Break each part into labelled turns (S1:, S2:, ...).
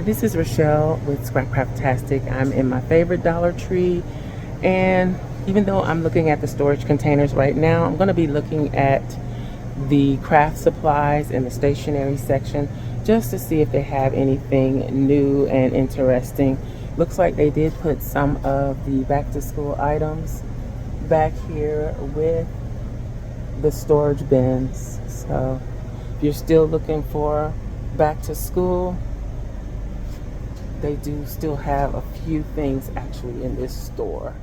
S1: This is Rachelle with Scrapcraftastic. I'm in my favorite Dollar Tree, and even though I'm looking at the storage containers right now, I'm going to be looking at the craft supplies in the stationery section just to see if they have anything new and interesting. Looks like they did put some of the back to school items back here with the storage bins. So if you're still looking for back to school, they do still have a few things actually in this store.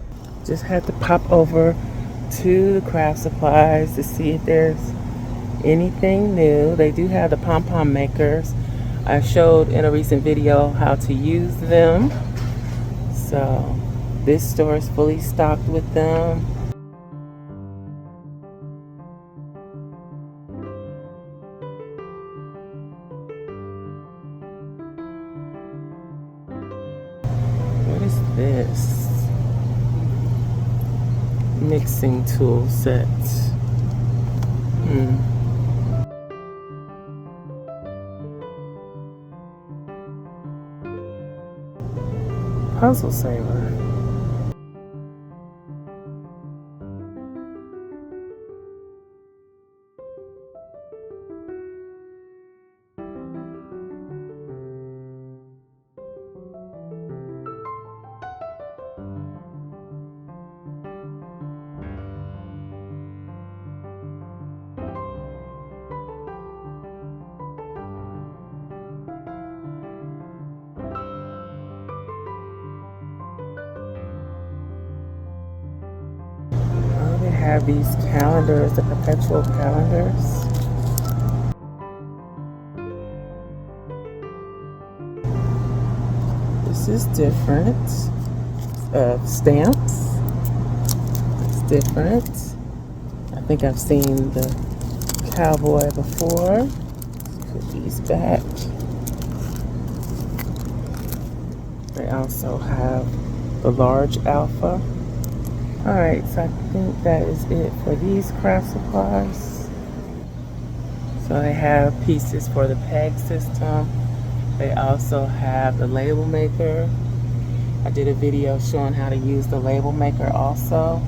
S1: Just had to pop over to the craft supplies to see if there's anything new. They do have the pom-pom makers. I showed in a recent video how to use them. So this store is fully stocked with them. What is this? Mixing tool set. Puzzle saver. They have these calendars, the perpetual calendars. This is different. Stamps. It's different. I think I've seen the cowboy before. Let's put these back. They also have the large alpha. Alright, so I think that is it for these craft supplies. So they have pieces for the peg system. They also have the label maker. I did a video showing how to use the label maker also.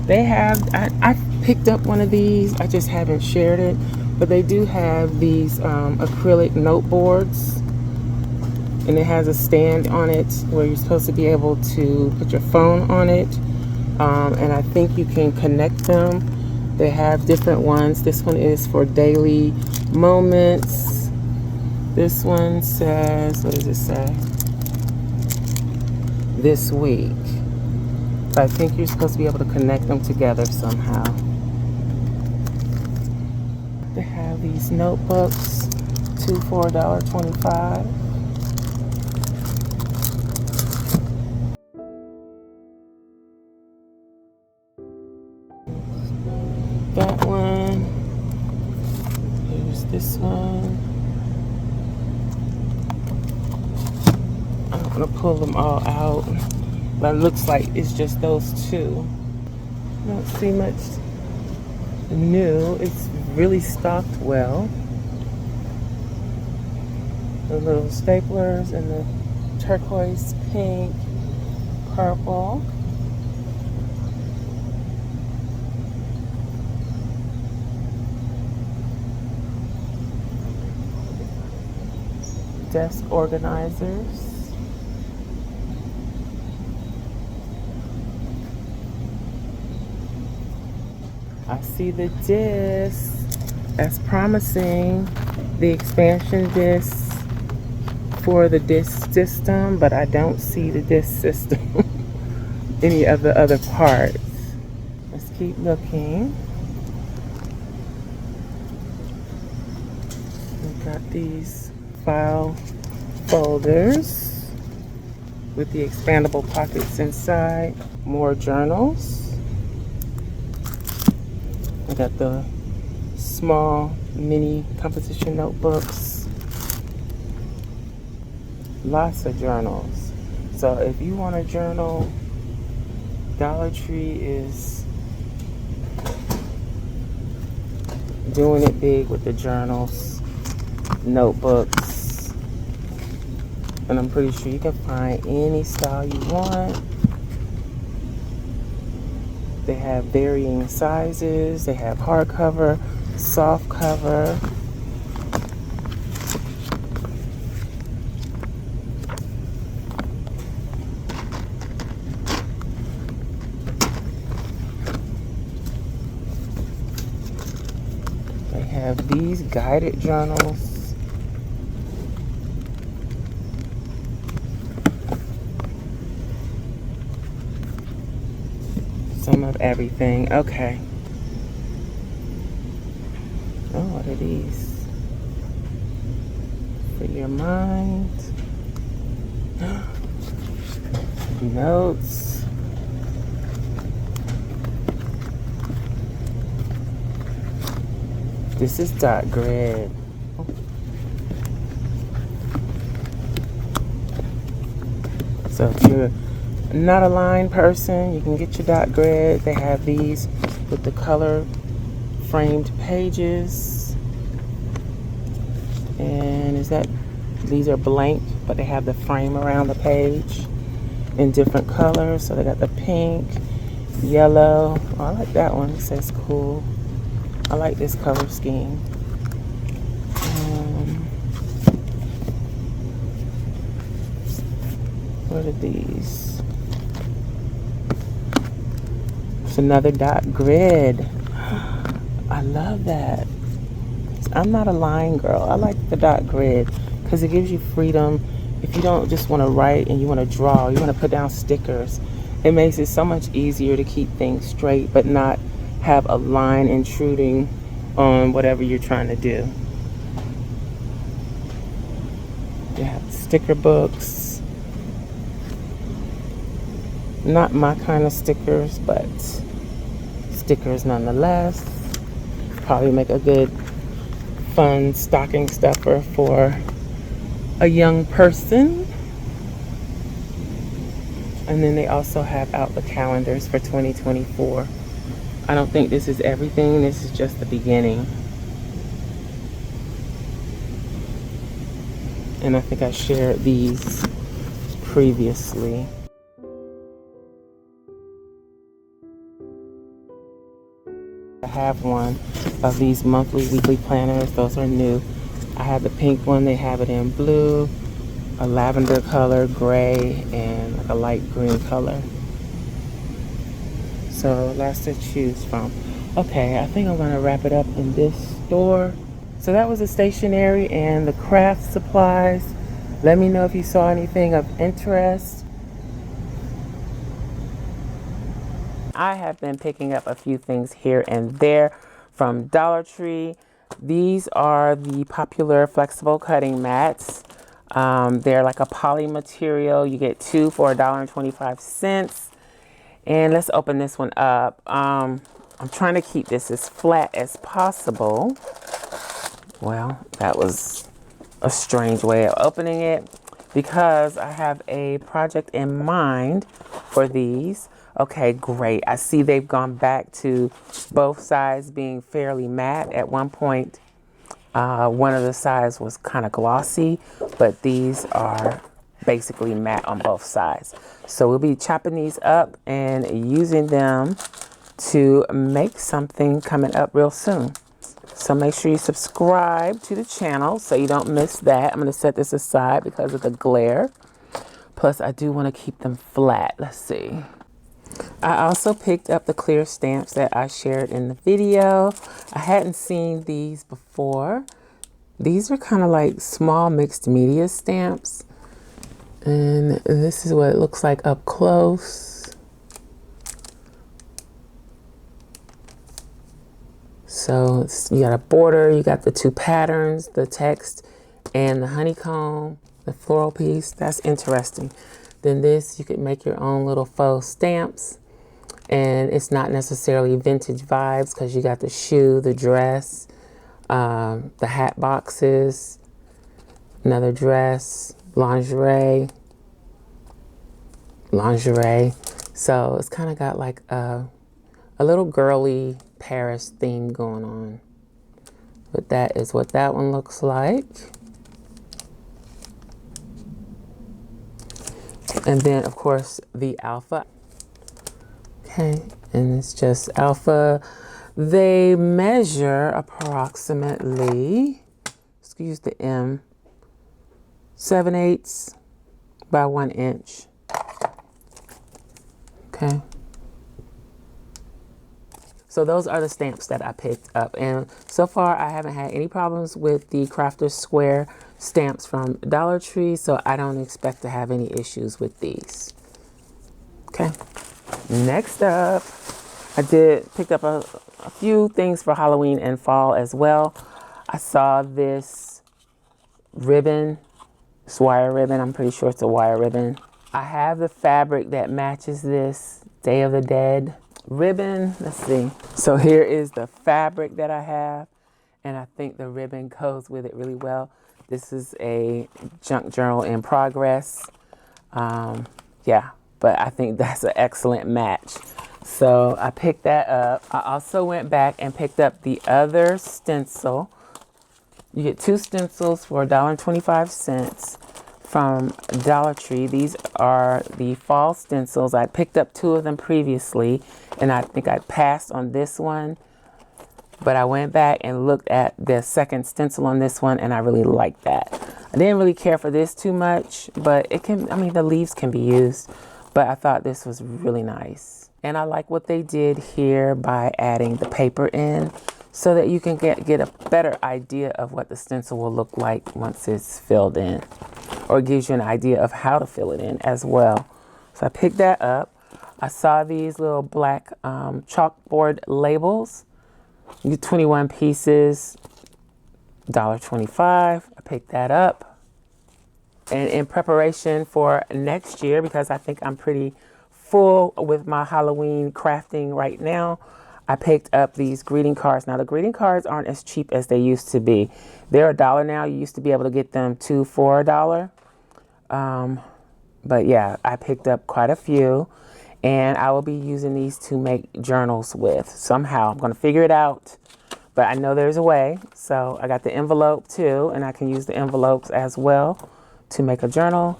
S1: They have, I picked up one of these, I just haven't shared it, but they do have these acrylic note boards, and it has a stand on it where you're supposed to be able to put your phone on it, and I think you can connect them. They have different ones. This one is for daily moments. This one says, what does it say? This week. I think you're supposed to be able to connect them together somehow. They have these notebooks, two for $1.25. That one. Here's this one. I'm gonna pull them all out, but it looks like it's just those two. I don't see much new. It's really stocked well. The little staplers and the turquoise, pink, purple. Desk organizers. I see the disc. That's promising. The expansion disc for the disc system, but I don't see the disc system. Any of the other parts. Let's keep looking. We've got these file folders with the expandable pockets inside. More journals. I got the small mini composition notebooks. Lots of journals. So if you want a journal, Dollar Tree is doing it big with the journals, notebooks. and I'm pretty sure you can find any style you want. They have varying sizes. They have hardcover, soft cover. They have these guided journals. Some of everything. Okay. Oh, what are these? For your mind. Notes. This is dot grid. So if you're not a line person, you can get your dot grid. They have these with the color framed pages. And these are blank, but they have the frame around the page in different colors. So they got the pink, yellow. Oh, I like that one. It says cool. I like this color scheme. What are these? It's another dot grid. I love that. I'm not a line girl. I like the dot grid because it gives you freedom. If you don't just want to write and you want to draw, you want to put down stickers, it makes it so much easier to keep things straight but not have a line intruding on whatever you're trying to do. You have sticker books. Not my kind of stickers, but stickers nonetheless. Probably make a good fun stocking stuffer for a young person. And then they also have out the calendars for 2024. I don't think this is everything. This is just the beginning. And I think I shared these previously. I have one of these monthly, weekly planners. Those are new. I have the pink one. They have it in blue, a lavender color, gray, and like a light green color. So lots to choose from. Okay, I think I'm gonna wrap it up in this store. So that was the stationery and the craft supplies. Let me know if you saw anything of interest. I have been picking up a few things here and there from Dollar Tree. These are the popular flexible cutting mats. They're like a poly material. You get two for $1.25. And let's open this one up. I'm trying to keep this as flat as possible. Well, that was a strange way of opening it because I have a project in mind for these. Okay, great. I see they've gone back to both sides being fairly matte. At one point, one of the sides was kind of glossy, but these are basically matte on both sides. So we'll be chopping these up and using them to make something coming up real soon. So make sure you subscribe to the channel so you don't miss that. I'm going to set this aside because of the glare. Plus, I do want to keep them flat. Let's see. I also picked up the clear stamps that I shared in the video. I hadn't seen these before. These are kind of like small mixed media stamps. And this is what it looks like up close. So you got a border, you got the two patterns, the text and the honeycomb, the floral piece. That's interesting. Then this, you could make your own little faux stamps. And it's not necessarily vintage vibes because you got the shoe, the dress, the hat boxes, another dress, lingerie. So it's kind of got like a little girly Paris theme going on. But that is what that one looks like. And then of course the alpha. Okay, and it's just alpha. They measure approximately, excuse the M, 7/8 by 1 inch. Okay. So those are the stamps that I picked up, and so far I haven't had any problems with the Crafter's Square stamps from Dollar Tree, so I don't expect to have any issues with these. Okay, next up, I picked up a few things for Halloween and fall as well. I saw this ribbon, it's wire ribbon, I'm pretty sure it's a wire ribbon. I have the fabric that matches this Day of the Dead ribbon. Let's see. So here is the fabric that I have, and I think the ribbon goes with it really well. This is a junk journal in progress. Yeah, but I think that's an excellent match. So I picked that up. I also went back and picked up the other stencil. You get 2 stencils for $1.25 from Dollar Tree. These are the fall stencils. I picked up 2 of them previously, and I think I passed on this one, but I went back and looked at the second stencil on this one, and I really liked that. I didn't really care for this too much, but it can, I mean, the leaves can be used, but I thought this was really nice. And I like what they did here by adding the paper in, so that you can get a better idea of what the stencil will look like once it's filled in, or it gives you an idea of how to fill it in as well. So I picked that up. I saw these little black chalkboard labels. You get 21 pieces, $1.25. I picked that up. And in preparation for next year, because I think I'm pretty full with my Halloween crafting right now, I picked up these greeting cards. Now, the greeting cards aren't as cheap as they used to be. They're $1 now. You used to be able to get them 2 for $1. But yeah, I picked up quite a few, and I will be using these to make journals with. Somehow, I'm going to figure it out, but I know there's a way. So I got the envelope too, and I can use the envelopes as well to make a journal.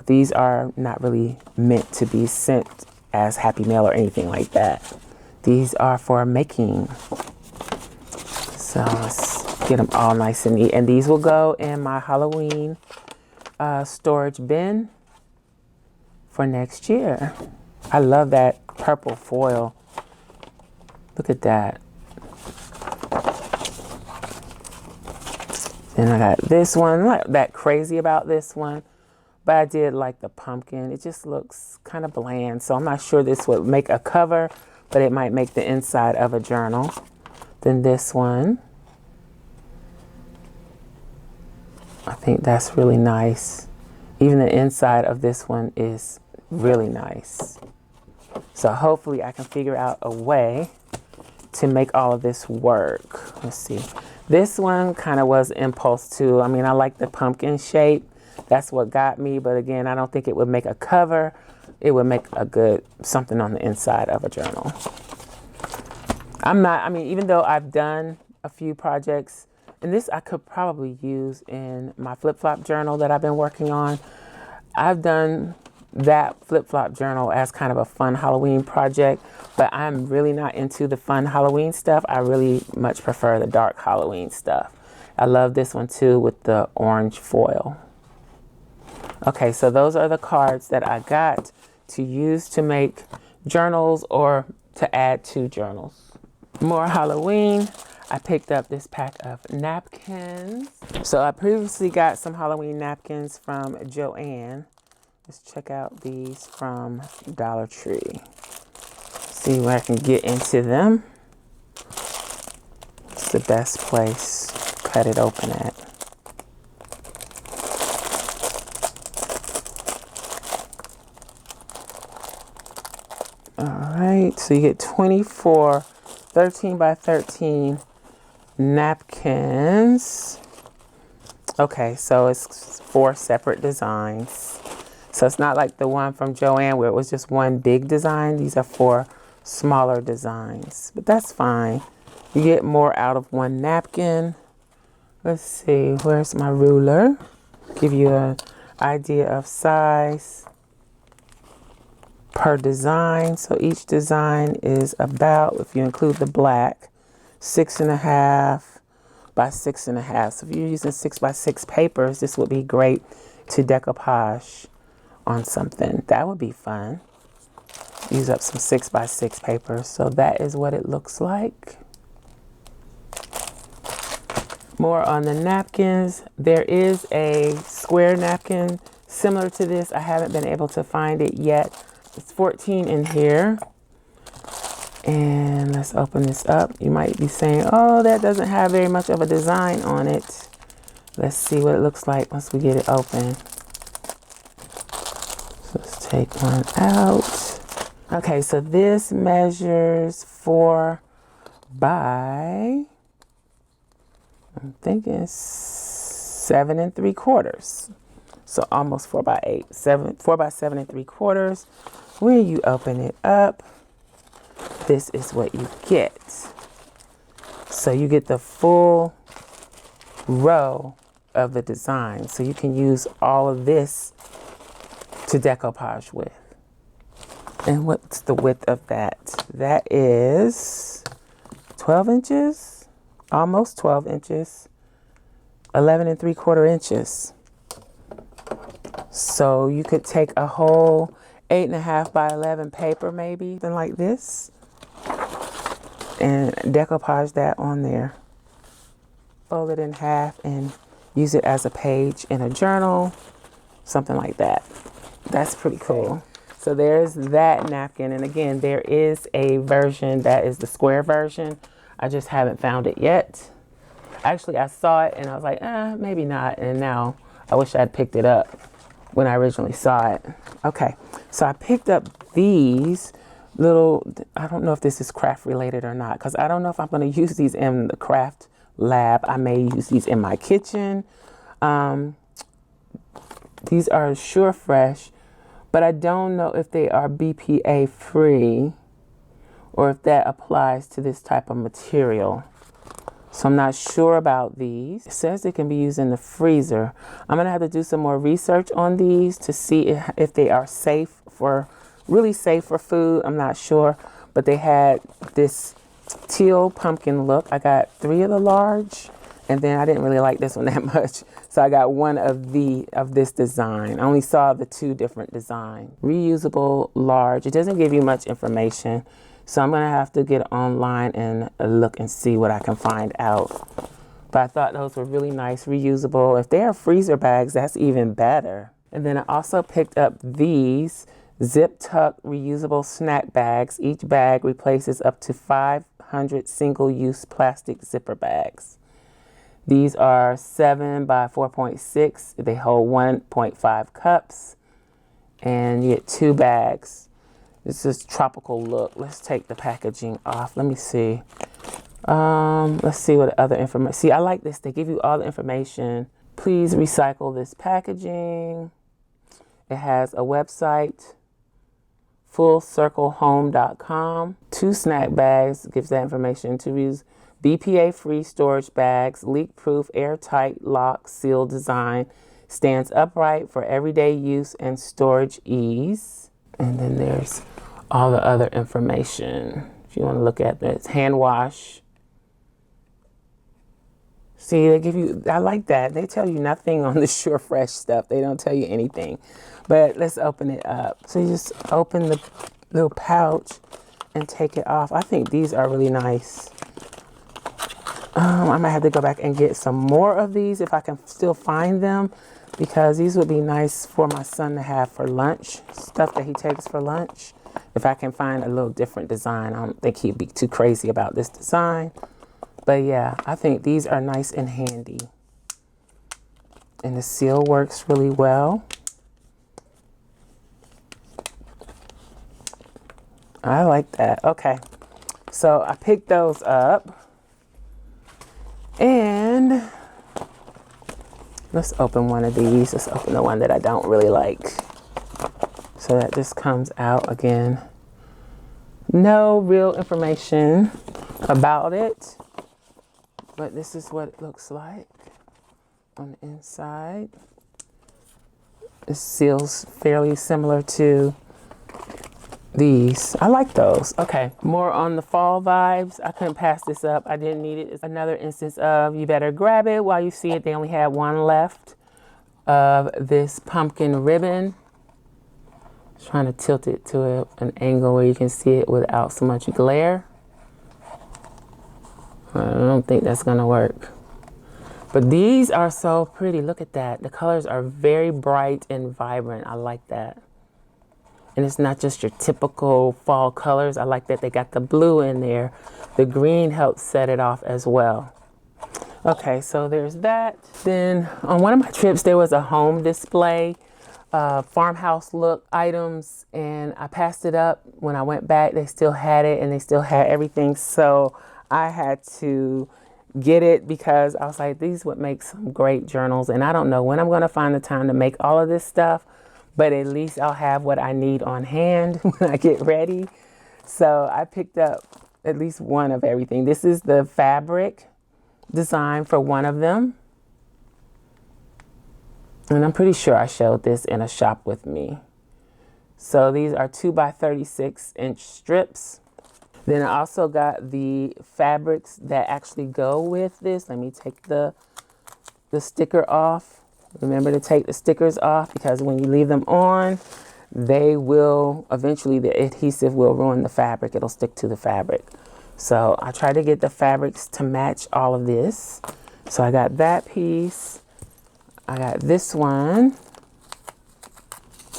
S1: These are not really meant to be sent as Happy Mail or anything like that. These are for making. So let's get them all nice and neat. And these will go in my Halloween storage bin for next year. I love that purple foil. Look at that. And I got this one. I'm not that crazy about this one, but I did like the pumpkin. It just looks kind of bland. So I'm not sure this would make a cover, but it might make the inside of a journal. Then this one, I think that's really nice. Even the inside of this one is really nice. So hopefully I can figure out a way to make all of this work. Let's see. This one kind of was impulse too. I mean, I like the pumpkin shape. That's what got me. But again, I don't think it would make a cover. It would make a good something on the inside of a journal. I mean, even though I've done a few projects, and this I could probably use in my flip-flop journal that I've been working on. I've done that flip-flop journal as kind of a fun Halloween project, but I'm really not into the fun Halloween stuff. I really much prefer the dark Halloween stuff. I love this one too with the orange foil. Okay, so those are the cards that I got to use to make journals or to add to journals. More Halloween. I picked up this pack of napkins. So I previously got some Halloween napkins from Joann. Let's check out these from Dollar Tree. See where I can get into them. It's the best place. Cut it open at. All right, so you get 24 13 by 13 napkins. Okay, so it's 4 separate designs. So it's not like the one from Joann where it was just one big design. These are 4 smaller designs, but that's fine. You get more out of one napkin. Let's see, where's my ruler? Give you an idea of size. per design. So each design is about, if you include the black, 6.5 by 6.5. So if you're using 6x6 papers, this would be great to decoupage on something. That would be fun. Use up some 6x6 paper. So that is what it looks like. More on the napkins. There is a square napkin similar to this. I haven't been able to find it yet. It's 14 in here. And let's open this up. You might be saying, oh, that doesn't have very much of a design on it. Let's see what it looks like once we get it open. So let's take one out. Okay, so this measures 4 by, I'm thinking 7 3/4. So almost 4 by 8, 4 by 7 3/4. When you open it up, this is what you get. So you get the full row of the design. So you can use all of this to decoupage with. And what's the width of that? That is 12 inches, almost 12 inches, 11 3/4 inches. So you could take a whole 8.5 by 11 paper, maybe, something like this, and decoupage that on there. Fold it in half and use it as a page in a journal, something like that. That's pretty cool. So there's that napkin. And again, there is a version that is the square version. I just haven't found it yet. Actually, I saw it and I was like, maybe not. And now I wish I had picked it up when I originally saw it. Okay, so I picked up these little, I don't know if this is craft related or not, because I don't know if I'm going to use these in the craft lab. I may use these in my kitchen. These are Sure Fresh, but I don't know if they are BPA free or if that applies to this type of material. So I'm not sure about these. It says they can be used in the freezer. I'm gonna have to do some more research on these to see if they are safe for, really safe for food. I'm not sure, but they had this teal pumpkin look. I got 3 of the large, and then I didn't really like this one that much. So I got 1 of this design. I only saw the 2 different designs. Reusable large. It doesn't give you much information. So I'm gonna have to get online and look and see what I can find out. But I thought those were really nice, reusable. If they are freezer bags, that's even better. And then I also picked up these zip tuck reusable snack bags. Each bag replaces up to 500 single-use plastic zipper bags. These are 7 by 4.6. They hold 1.5 cups, and you get 2 bags. This is tropical look. Let's take the packaging off. Let me see. Let's see what other information. See, I like this. They give you all the information. Please recycle this packaging. It has a website, fullcirclehome.com. 2 snack bags gives that information. To use BPA-free storage bags, leak-proof, airtight, lock, seal design, stands upright for everyday use and storage ease. And then there's all the other information. If you want to look at this, hand wash. See, they give you, I like that. They tell you nothing on the Sure Fresh stuff. They don't tell you anything. But let's open it up. So you just open the little pouch and take it off. I think these are really nice. I might have to go back and get some more of these if I can still find them, because these would be nice for my son to have for lunch, stuff that he takes for lunch. If I can find a little different design, I don't think he'd be too crazy about this design. But yeah, I think these are nice and handy. And the seal works really well. I like that. Okay, so I picked those up. And let's open one of these. Let's open the one that I don't really like. So that just comes out again. No real information about it, but this is what it looks like on the inside. It seals fairly similar to These, I like those. Okay, more on the fall vibes. I couldn't pass this up. I didn't need it. It's another instance of you better grab it while you see it. They only had one left of this pumpkin ribbon. Just trying to tilt it to an angle where you can see it without so much glare. I don't think that's gonna work. But these are so pretty. Look at that. The colors are very bright and vibrant. I like that. And it's not just your typical fall colors. I like that they got the blue in there. The green helps set it off as well. Okay, so there's that. Then on one of my trips, there was a home display, farmhouse look items, and I passed it up. When I went back, they still had it and they still had everything. So I had to get it because I was like, these would make some great journals. And I don't know when I'm going to find the time to make all of this stuff, but at least I'll have what I need on hand when I get ready. So I picked up at least one of everything. This is the fabric design for one of them. And I'm pretty sure I showed this in a shop with me. So these are 2x36-inch strips. Then I also got the fabrics that actually go with this. Let me take the sticker off. Remember to take the stickers off because when you leave them on, they will, eventually the adhesive will ruin the fabric. It'll stick to the fabric. So I tried to get the fabrics to match all of this. So I got that piece. I got this one.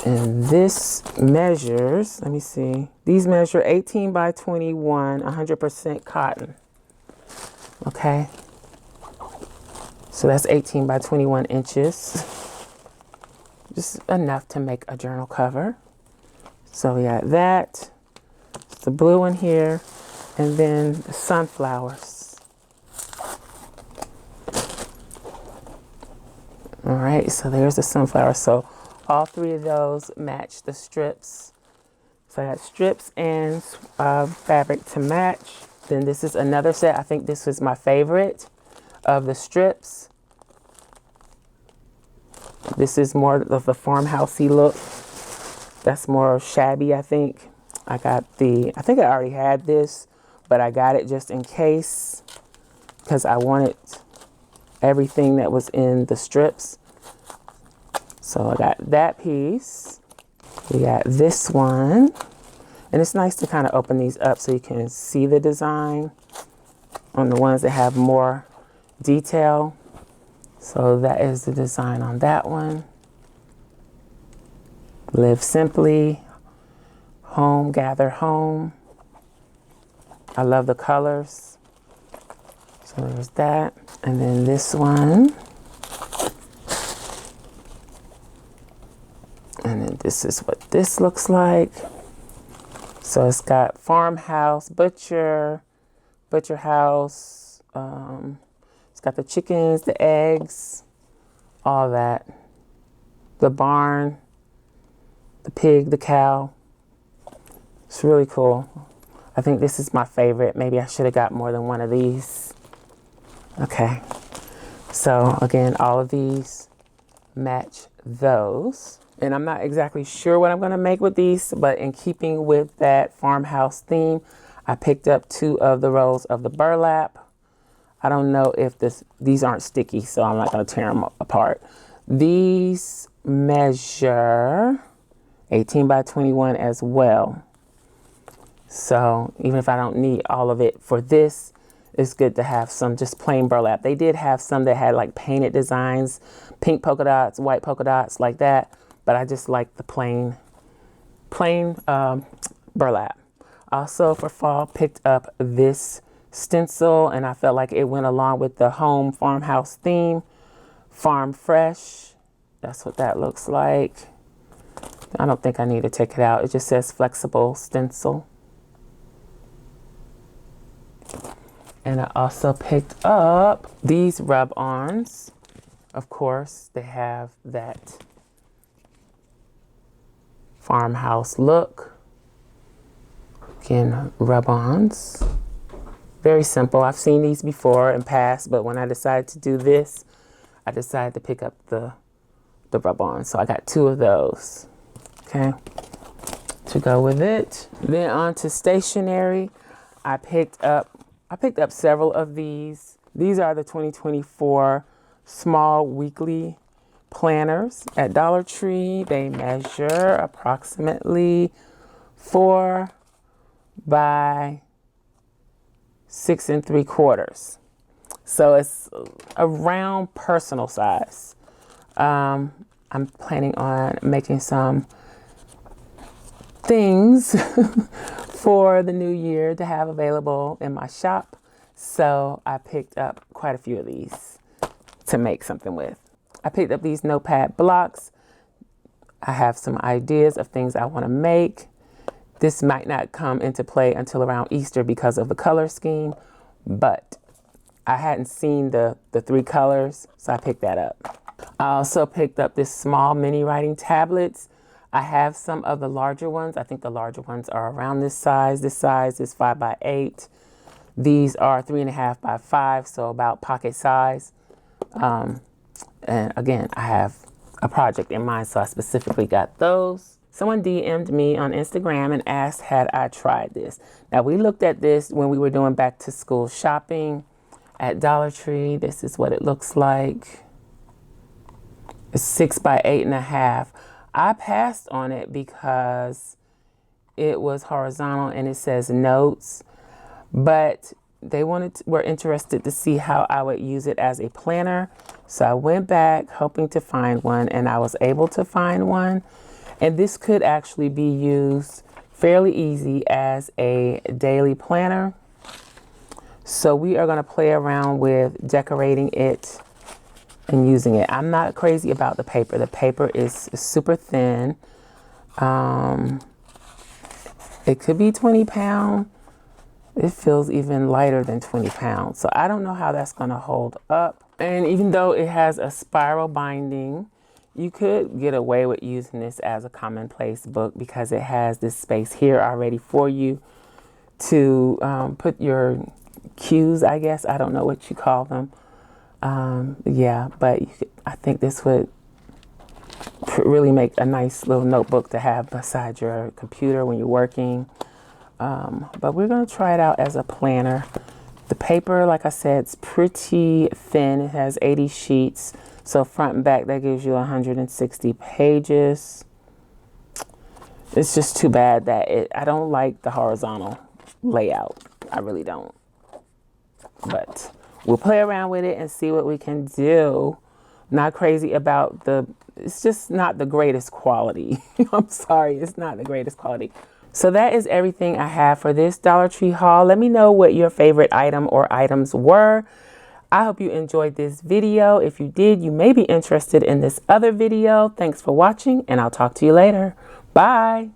S1: And this measures, let me see. These measure 18 by 21, 100% cotton. Okay. So that's 18 by 21 inches. Just enough to make a journal cover. So we got that. It's the blue one here. And then the sunflowers. All right, so there's the sunflower. So all three of those match the strips. So I got strips and fabric to match. Then this is another set. I think this was my favorite of the strips. This is more of the farmhousey look. That's more shabby, I think. I think I already had this, but I got it just in case because I wanted everything that was in the strips. So I got that piece. We got this one. And it's nice to kind of open these up so you can see the design on the ones that have more detail. So that is the design on that one. Live simply. Home, gather home. I love the colors. So there's that. And then this one. And then this is what this looks like. So it's got farmhouse, butcher house. It's got the chickens, the eggs, all that. The barn, the pig, the cow. It's really cool. I think this is my favorite. Maybe I should have got more than one of these. Okay. So again, all of these match those. And I'm not exactly sure what I'm going to make with these, but in keeping with that farmhouse theme, I picked up 2 of the rolls of the burlap. I don't know if these aren't sticky, so I'm not going to tear them apart. These measure 18 by 21 as well. So even if I don't need all of it for this, it's good to have some just plain burlap. They did have some that had like painted designs, pink polka dots, white polka dots, like that. But I just like the plain burlap. Also for fall, picked up this stencil, and I felt like it went along with the home farmhouse theme. Farm Fresh. That's what that looks like. I don't think I need to take it out. It just says flexible stencil. And I also picked up these rub-ons. Of course, they have that farmhouse look. Again, rub-ons. Very simple. I've seen these before in past, but when I decided to do this, I decided to pick up the rub-on. So I got 2 of those. Okay. to go with it. Then on to stationery. I picked up several of these. These are the 2024 small weekly planners at Dollar Tree. They measure approximately 4 by 6 3/4. So it's around personal size. I'm planning on making some things for the new year to have available in my shop. So I picked up quite a few of these to make something with. I picked up these notepad blocks. I have some ideas of things I want to make. This might not come into play until around Easter because of the color scheme, but I hadn't seen the 3 colors, so I picked that up. I also picked up this small mini writing tablets. I have some of the larger ones. I think the larger ones are around this size. This size is 5 by 8. These are 3.5 by 5, so about pocket size. And again, I have a project in mind, so I specifically got those. Someone DM'd me on Instagram and asked, had I tried this? Now, we looked at this when we were doing back to school shopping at Dollar Tree. This is what it looks like. It's 6 by 8.5. I passed on it because it was horizontal and it says notes, but they were interested to see how I would use it as a planner. So I went back hoping to find one, and I was able to find one. And this could actually be used fairly easy as a daily planner. So we are going to play around with decorating it and using it. I'm not crazy about the paper. The paper is super thin. It could be 20 pounds. It feels even lighter than 20 pounds. So I don't know how that's going to hold up. And even though it has a spiral binding, you could get away with using this as a commonplace book because it has this space here already for you to put your cues, I guess. I don't know what you call them. Yeah, but I think this would really make a nice little notebook to have beside your computer when you're working. But we're going to try it out as a planner. The paper, like I said, it's pretty thin. It has 80 sheets. So front and back, that gives you 160 pages. It's just too bad that I don't like the horizontal layout. I really don't. But we'll play around with it and see what we can do. Not crazy about it's just not the greatest quality. I'm sorry, it's not the greatest quality. So that is everything I have for this Dollar Tree haul. Let me know what your favorite item or items were. I hope you enjoyed this video. If you did, you may be interested in this other video. Thanks for watching, and I'll talk to you later. Bye.